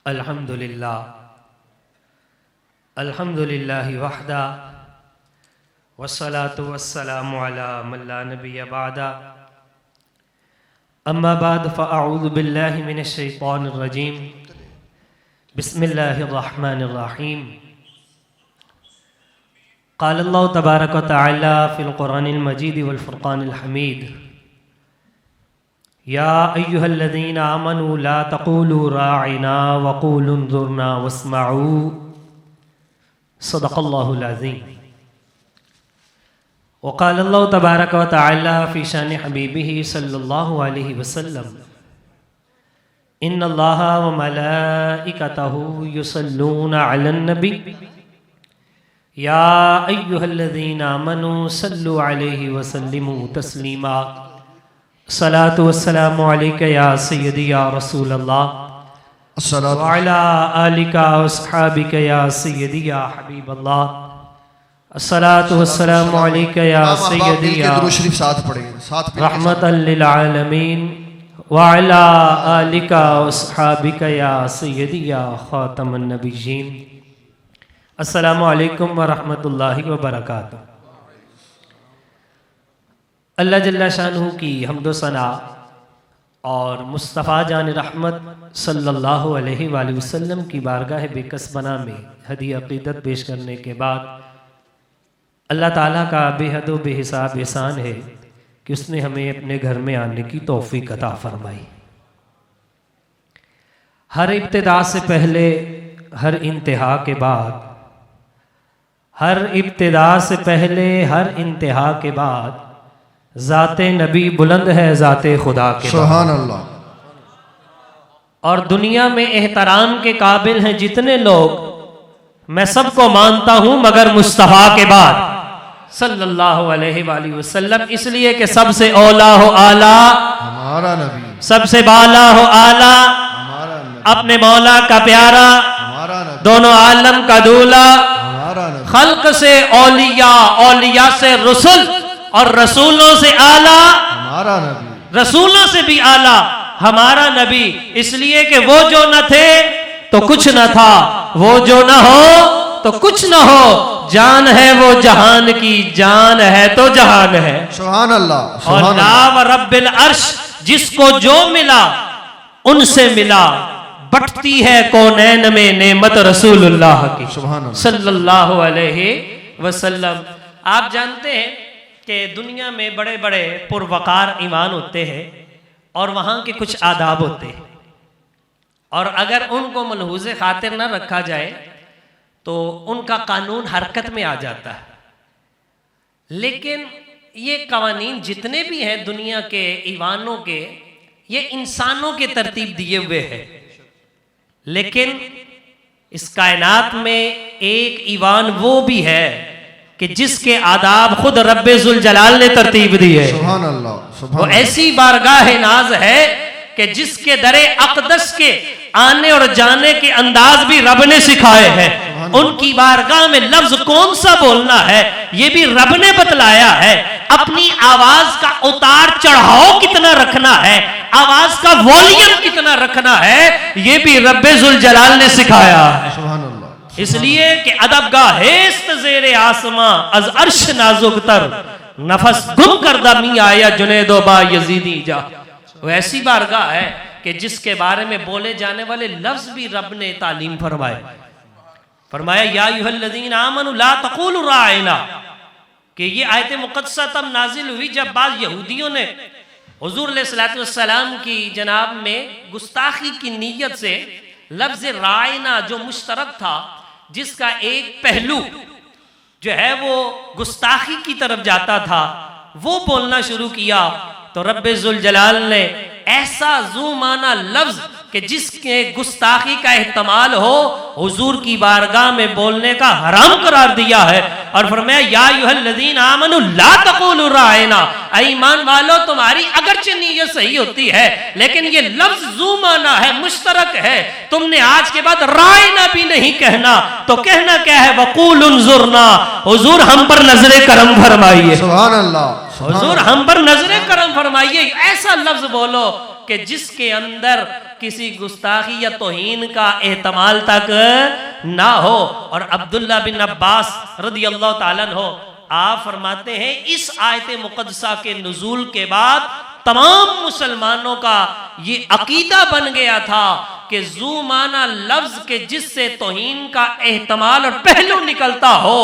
अल्हम्दुलिल्लाह अल्हम्दुलिल्लाहि वहदा वस्सलातु वस्सलामु अला मन ला नबिय्य बअदा अम्मा बाद फ़अऊज़ु बिल्लाहि मिनश शैतानिर रजीम बिस्मिल्लाहिर रहमानिर रहीम क़ाल अल्लाहु तबारक व तआला फ़िल क़ुरानिल मजीद वल फ़ुरक़ानिल हमीद या अय्युहल्लज़ीना आमनू ला तक़ूलू राइना वक़ूलू उन्ज़ुरना वस्मऊ सदक़ल्लाहुल अज़ीम। वक़ाल अल्लाहु तबारक व तआला फ़ी शानि हबीबिही सल्लल्लाहु अलैहि वसल्लम इन्नल्लाहा व मलाइकतहू युसल्लूना अलन नबी या अय्युहल्लज़ीना आमनू सल्लु अलैहि वसल्लिमू तस्लीमा सलातु वस्सलामु अलैका या सय्यदी या रसूल अल्लाह व अला आलिका व अस्हाबिका या सय्यदी या हबीब अल्लाह अस्सलातु वस्सलामु अलैका या सय्यदी या रहमतल लिल आलमीन व अला आलिका व अस्हाबिका या सय्यदी या खातमुन नबिय्यीन। अस्सलामु अलैकुम व रहमतुल्लाहि व बरकातुहू। अल्लाह जल्ला शानहू की हम्दो सना और मुस्तफ़ा जान रहमत सल्लल्लाहु अलैहि वसल्लम की बारगाह बेकसबना में हदी अक़ीदत पेश करने के बाद अल्लाह ताला का बेहद व बेहिसाब एहसान है कि उसने हमें अपने घर में आने की तौफ़ीक़ अता फरमाई। हर इब्तिदा से पहले, हर इंतहा के बाद, हर इब्तिदा से पहले, हर इंतहा के बाद ज़ाते नबी बुलंद है ज़ाते खुदा के। सुभान अल्लाह। और दुनिया में एहतराम के काबिल हैं जितने लोग, मैं सबको मानता हूं मगर मुस्तफ़ा के बाद सल्लल्लाहु अलैहि वसल्लम, इसलिए कि सबसे औला हो आला हमारा नबी, सबसे बाला हो आला हमारा नबी, अपने मौला का प्यारा हमारा नबी, दोनों आलम का दूल्हा हमारा नबी, खल्क से औलिया, औलिया से रसूल और रसूलों से आला हमारा नबी, रसूलों से भी आला हमारा नबी। इसलिए कि वो जो न थे तो कुछ न था, वो जो न हो तो कुछ न हो, जान है वो जहान की, जान है तो जहान है। सुभान अल्लाह। और नाम रब्बिल अर्श, जिसको जो मिला उनसे मिला, बटती है कौनैन में नेमत रसूलुल्लाह की सल्लल्लाहु अलैहि वसल्लम। आप जानते हैं कि दुनिया में बड़े बड़े पुरवकार ईमान होते हैं और वहाँ के कुछ आदाब होते हैं, और अगर उनको मलहूज़ खातिर न रखा जाए तो उनका कानून हरकत में आ जाता है। लेकिन ये कवानीन जितने भी हैं दुनिया के ईवानों के, ये इंसानों के तरतीब दिए हुए हैं, लेकिन इस कायनात में एक ईवान वो भी है कि जिसके आदाब खुद रब्बे जुल जलाल ने तरतीब दी है। सुभान अल्लाह। वो ऐसी बारगाह नाज है कि जिसके दरे अक़दस के आने और जाने के अंदाज भी रब ने सिखाए हैं। उनकी बारगाह में लफ्ज कौन सा बोलना है ये भी रब ने बतलाया है। अपनी आवाज का उतार चढ़ाव कितना रखना है, आवाज का वॉल्यूम कितना रखना है, ये भी रब्बे जुल जलाल ने सिखाया है। सुभान अल्लाह। इसलिए कि अदबगाह हेस्त ज़ेरे आसमां अज अर्श नाजुक तर, नफस गुम कर दमी आया जुनैदो बा यजीदी जा। वो ऐसी बारगाह है कि जिसके बारे में बोले जाने वाले लफ्ज भी रब ने तालीम फरमाए। फरमाया या अय्युहल्लज़ीना आमनू ला तक़ूलू राइना, कि ये आयत मुक़द्दसा तब नाजिल हुई जब बाद यहूदियों ने हुज़ूर अलैहिस्सलातु वस्सलाम की जनाब में गुस्ताखी की नीयत से लफ्ज राइना जो मुश्तरक था, जिसका एक पहलू जो है वो गुस्ताखी की तरफ जाता था, वो बोलना शुरू किया, तो रब्बे जुल जलाल ने ऐसा ज़ुमाना लफ्ज कि जिसके गुस्ताखी का एहतमाल हो हुजूर की बारगाह में बोलने का हराम करार दिया है। और फरमाया या अय्युहल्लज़ीना आमनू ला तक़ूलू राइना, ईमान वालों तुम्हारी अगरचे नीयत सही होती है लेकिन ये लफ्ज ज़ुमाना है, मुश्तरक है, तुमने आज के बाद राइना भी नहीं कहना, तो कहना क्या है, वक़ूलू उन्ज़ुरना, हुजूर हम पर नजरे करम फरमाइए। सुभान अल्लाह। हुजूर हम पर नजरे करम फरमाइए, ऐसा लफ्ज बोलो कि जिसके अंदर किसी गुस्ताखी या तौहीन का एहतमाल तक ना हो। और अब्दुल्ला बिन अब्बास रदी अल्लाह ताला अन्हो आप फरमाते हैं इस आयत मुक़द्दसा के नुज़ूल के बाद तमाम मुसलमानों का ये अकीदा बन गया था कि ज़ू माना लफ्ज के जिससे तौहीन का एहतमाल और पहलू निकलता हो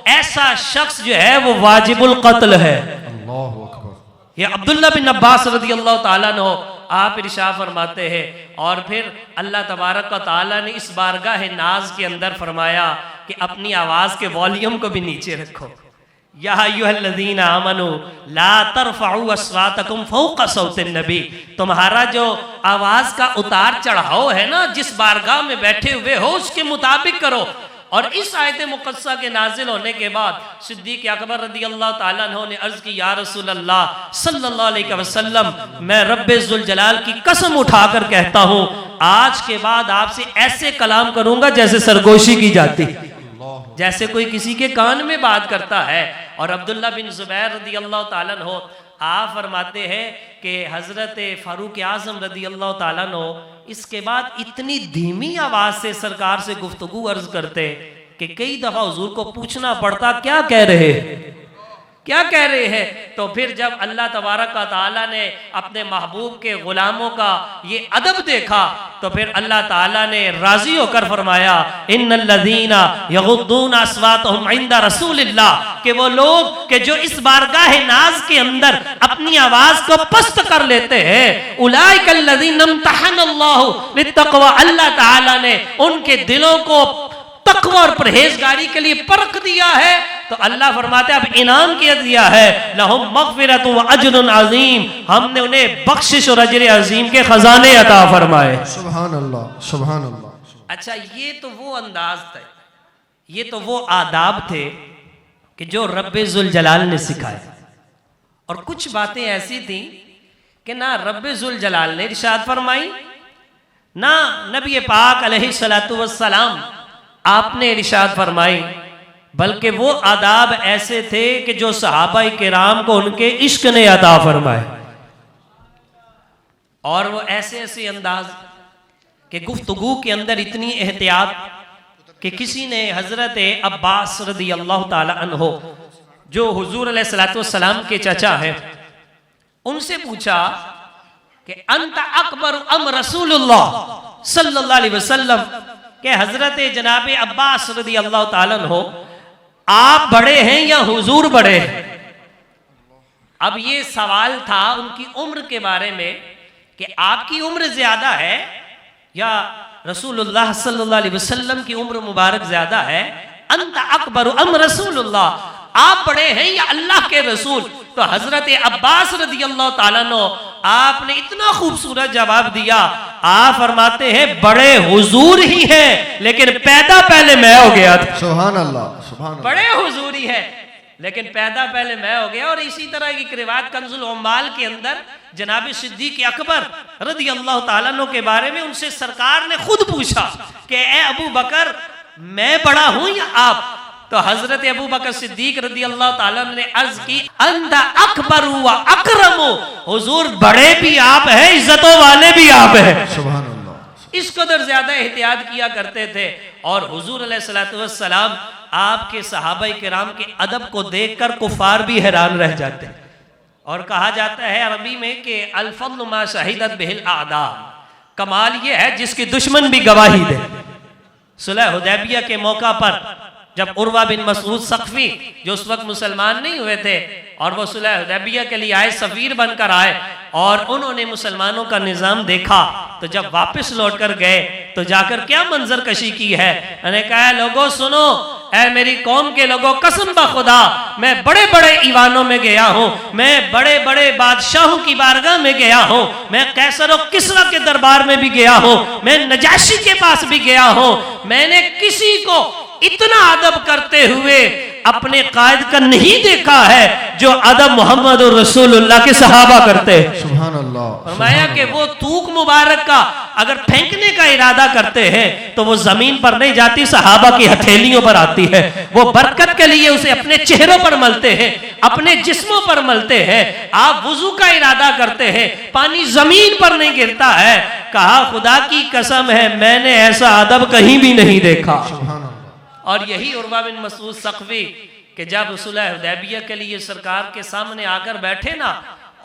ऐसा शख्स जो है वो वाजिबुल कत्ल है। अल्लाहु अकबर। ये अब्दुल्ला बिन अब्बास रज़ी अल्लाह ताला अन्हो आप इरशाद फरमाते हैं। और फिर अल्लाह तबारक व तआला ने इस बारगाह नाज के अंदर फरमाया कि अपनी आवाज के वॉल्यूम को भी नीचे रखो। या अय्युहल्लज़ीना आमनू ला तरफ़अू अस्वातकुम फ़ौक़ सौतिन नबी, तुम्हारा जो आवाज का उतार चढ़ाव है ना जिस बारगाह में बैठे हुए हो उसके मुताबिक करो। और इस आयत मुक़द्दसा के नाजिल होने के बाद सिद्दीक़ अकबर रज़ी अल्लाह ताला अन्हु ने अर्ज़ की या रसूल अल्लाह सल्लल्लाहु अलैहि वसल्लम मैं रब्बे ज़ुल जलाल की कसम उठाकर कहता हूँ आज के बाद आपसे ऐसे कलाम करूंगा जैसे सरगोशी की जाती, जैसे कोई किसी के कान में बात करता है। और अब्दुल्ला बिन ज़ुबैर रज़ी अल्लाह ताला अन्हु आप फरमाते हैं कि हज़रत फ़ारूक आज़म रज़ी अल्लाह ताला अन्हु इसके बाद इतनी धीमी आवाज़ से सरकार से गुफ्तगू अर्ज करते कि कई दफ़ा हुजूर को पूछना पड़ता क्या कह रहे हैं, क्या कह रहे हैं। तो फिर जब अल्लाह तबारक व तआला ने अपने महबूब के गुलामों का ये अदब देखा तो फिर अल्लाह ताला ने राजी होकर फरमाया इन्नल्लज़ीना यग़ुद्दूना अस्वातहुम इंदा रसूलिल्लाह, कि वो लोग कि जो इस बारगाह नाज के अंदर अपनी आवाज को पस्त कर लेते हैं उलाइकल्लज़ीना इम्तहनल्लाहु लित्तक़वा, अल्लाह ताला ने उनके दिलों को तक़वा और परहेजगारी के लिए परख दिया है। तो अल्लाह फरमाते हैं अब इनाम किया दिया है लहुम मग़फ़िरतुन व अज्रुन अज़ीम, हमने उन्हें बख्शिश और अजर अज़ीम के खजाने अता फरमाए। सुभान अल्लाह, सुभान अल्लाह। अच्छा ये तो वो अंदाज थे, ये तो वो आदाब थे कि जो रब्बे ज़ुल जलाल ने सिखाए। और कुछ बातें ऐसी थी कि ना रब्बे ज़ुल जलाल ने इरशाद फरमाई ना नबी पाक अलैहिस्सलातु वस्सलाम आपने इरशाद फरमाई, बल्कि वो आदाब ऐसे थे कि जो सहाबाए किराम को उनके इश्क ने अता फरमाए। और वो ऐसे ऐसे अंदाज कि गुफ्तगू के अंदर इतनी एहतियात कि किसी ने हजरत अब्बास रज़ी अल्लाह ताला अन्हो जो हुजूर अलैहिस्सलातु वस्सलाम के चचा हैं उनसे पूछा कि अंत अकबर अम रसूलुल्लाह सल्लल्लाहु अलैहि वसल्लम, के हजरत जनाब अब्बास रज़ी अल्लाह ताला अन्हो आप बड़े हैं या हुजूर बड़े हैं। अब ये सवाल था उनकी उम्र के बारे में कि आपकी उम्र ज्यादा है या रसूलुल्लाह सल्लल्लाहु अलैहि वसल्लम की उम्र मुबारक ज्यादा है। अंत अकबर अम रसूलुल्लाह, आप बड़े हैं या अल्लाह के रसूल। तो हजरत अब्बास रज़ी अल्लाह ताला अन्हु आपने इतना खूबसूरत जवाब दिया, आप फरमाते हैं बड़े हुजूर ही हैं लेकिन पैदा पहले मैं हो गया था। सुभान अल्लाह, सुभान अल्लाह। बड़े हुजूर ही है लेकिन पैदा पहले मैं हो गया। और इसी तरह की रिवायत कंजुल उम्माल के अंदर जनाब सिद्दीक़ अकबर रज़ी अल्लाह ताला अन्हु के बारे में उनसे सरकार ने खुद पूछा कि ए अबू बकर मैं बड़ा हूं या आप। तो हजरत अबू बकर सिद्दीक रज़ी अल्लाह ताला ने अर्ज की अंदा अकबर व अकरम, हुजूर बड़े भी आप हैं इज्जतों वाले भी आप हैं। सुभान अल्लाह। इस कदर ज्यादा एहतियात किया करते थे। और हुजूर अलैहिस्सलातु वस्सलाम आपके सहाबाए किराम के अदब को देखकर कुफार भी हैरान रह जाते। और कहा जाता है अरबी में कि अल फज़्लु मा शहिदत बिहिल आदा, कमाल ये है जिसकी दुश्मन भी गवाही दे। सुलह हुदैबिया के मौका पर जब उर्वा बिन मसूद सख्फी जो उस वक्त मुसलमान नहीं हुए थे और वो सुलह हुदैबिया के लिए आए, सफीर बनकर आए और उन्होंने मुसलमानों का निज़ाम देखा, तो जब वापस लौट कर गए तो जाकर क्या मंजर कशी की है। मैंने कहा लोगों सुनो, ऐ मेरी कौम के लोगों, कसम बखुदा मैं बड़े बड़े ईवानों में गया हूँ, मैं बड़े बड़े बादशाहों की बारगाह में गया हूँ, मैं कैसर और किसरा के दरबार में भी गया हूँ, मैं नजाशी के पास भी गया हूँ, मैंने किसी को इतना अदब करते हुए अपने कायद का नहीं देखा है जो अदब मोहम्मद और रसूलुल्लाह के सहाबा करते हैं। सुभान अल्लाह। फरमाया कि वो थूक मुबारक का अगर फेंकने का इरादा करते हैं तो वो जमीन पर नहीं जाती, सहाबा की हथेलियों पर आती है। वो बरकत के लिए उसे अपने चेहरों पर मलते हैं, अपने जिस्मों पर मलते हैं। आप वुजू का इरादा करते हैं, पानी जमीन पर नहीं गिरता है। कहा खुदा की कसम है मैंने ऐसा अदब कहीं भी नहीं देखा। सुभान अल्लाह। और यही उर्वा बिन मसूद सक़फ़ी कि जब सुलह हुदैबिया के लिए सरकार के सामने आकर बैठे ना,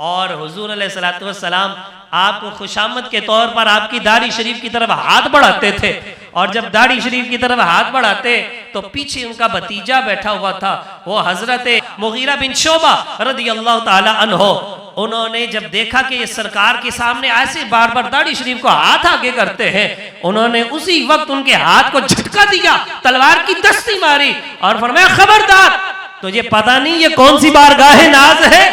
और हुजूर अलैहिस्सलातु वस्सलाम आपको खुशामद के तौर पर आपकी दाढ़ी शरीफ की तरफ हाथ बढ़ाते थे, और जब दाढ़ी शरीफ की तरफ हाथ बढ़ाते तो पीछे उनका भतीजा बैठा हुआ था, वो हजरत मुगीरा बिन शोबा रदियल्लाहु ताला अन्हो। उन्होंने जब देखा कि ये सरकार के सामने ऐसे बार बार दाढ़ी शरीफ को हाथ आगे करते हैं, उन्होंने उसी वक्त उनके हाथ को झटका दिया, तलवार की दस्ती मारी और फरमाया खबरदार, तुझे पता नहीं ये कौन सी बारगाह नाज है।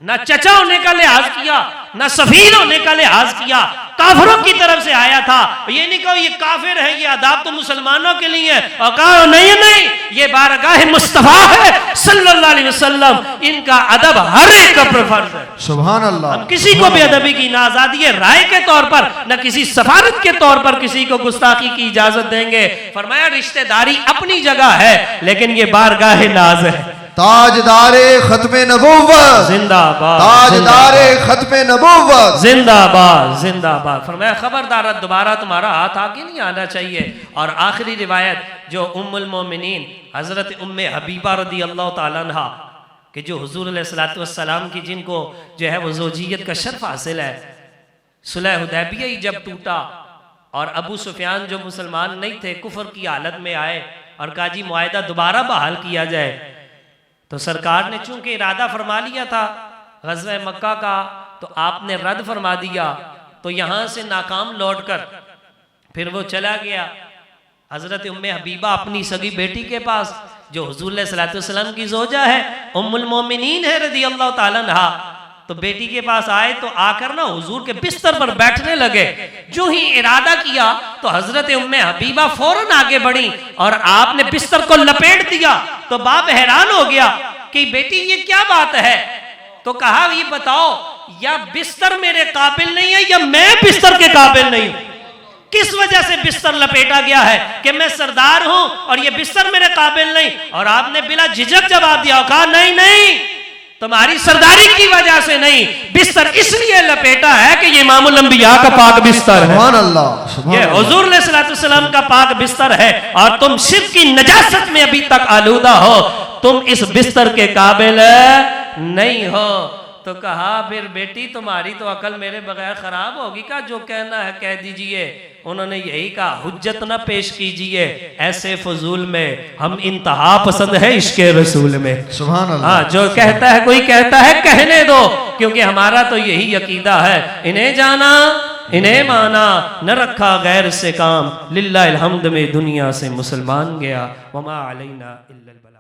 ना चचा होने का लिहाज किया, ना सफीर होने का लिहाज किया, काफिरों की तरफ से आया था। ये नहीं कहो ये काफिर है, ये आदाब तो मुसलमानों के लिए है, और कहा नहीं नहीं ये बारगाह मुस्तफा है सल्लल्लाहु अलैहि वसल्लम, इनका अदब हर एक पर फर्ज है। सुभान अल्लाह। हम किसी को भी अदबी की ना आजादी है राय के तौर पर, न किसी सफारत के तौर पर किसी को गुस्ताखी की इजाजत देंगे। फरमाया रिश्तेदारी अपनी जगह है लेकिन ये बारगाह नाज है। ताजदारे खत्मे नबूवत जिंदाबाद, ताजदारे खत्मे नबूवत जिंदाबाद जिंदाबाद। फरमाया खबरदार दोबारा तुम्हारा हाथ आगे नहीं आना चाहिए। और आखिरी रिवायत जो उम्मुल मोमिनीन हजरत उम्मे हबीबा रदी अल्लाह ताला अन्हा कि जो हुजूर अलैहिस्सलातु वस्सलाम की जिनको जो है वो ज़ौजियत का शर्फ हासिल है, सुलह हुदैबिया ही जब टूटा और अबू सुफियान जो मुसलमान नहीं थे कुफर की हालत में आए और कहा जी मुआहिदा दोबारा बहाल किया जाए, तो सरकार ने चूंकि इरादा फरमा लिया था गज़वा मक्का का, तो आपने रद्द फरमा दिया। तो यहाँ से नाकाम लौटकर फिर वो चला गया हजरत उम्मे हबीबा अपनी सगी बेटी के पास जो हुजूर सल्लल्लाहु अलैहि वसल्लम की ज़ौजा है, उम्मुल मोमिनीन है रज़ी अल्लाह ताला अन्हा। तो बेटी के पास आए तो आकर ना हुजूर के बिस्तर पर बैठने लगे। जो ही इरादा किया तो हजरत उम्मे हबीबा फौरन आगे बढ़ी और आपने बिस्तर को लपेट दिया। तो बाप हैरान हो गया कि बेटी ये क्या बात है। तो कहा ये बताओ या बिस्तर मेरे काबिल नहीं है या मैं बिस्तर के काबिल नहीं हूं। किस वजह से बिस्तर लपेटा गया है कि मैं सरदार हूं और ये बिस्तर मेरे काबिल नहीं। और आपने बिला झिझक जवाब दिया, कहा नहीं नहीं तुम्हारी सरदारी की वजह से नहीं, बिस्तर इसलिए लपेटा है कि ये इमामुल अंबिया का पाक बिस्तर है। सुभान अल्लाह। ये हुजूर सल्लल्लाहु अलैहि वसल्लम का पाक बिस्तर है और तुम शिर्क की नजासत में अभी तक आलूदा हो, तुम इस बिस्तर के काबिल नहीं हो। तो कहा फिर बेटी तुम्हारी तो अकल मेरे बगैर खराब होगी का, जो कहना है कह दीजिए। उन्होंने यही कहा हुज्जत ना पेश कीजिए ऐसे फजूल में, हम इंतहा पसंद है इश्क़े रसूल में। सुभान अल्लाह। हाँ जो कहता है कोई कहता है कहने दो, क्योंकि हमारा तो यही अकीदा है, इन्हें जाना इन्हें माना, न रखा गैर से काम, लिल्लाहिल हम्द में दुनिया से मुसलमान गया, वमा अलैना इल्लल बलाग।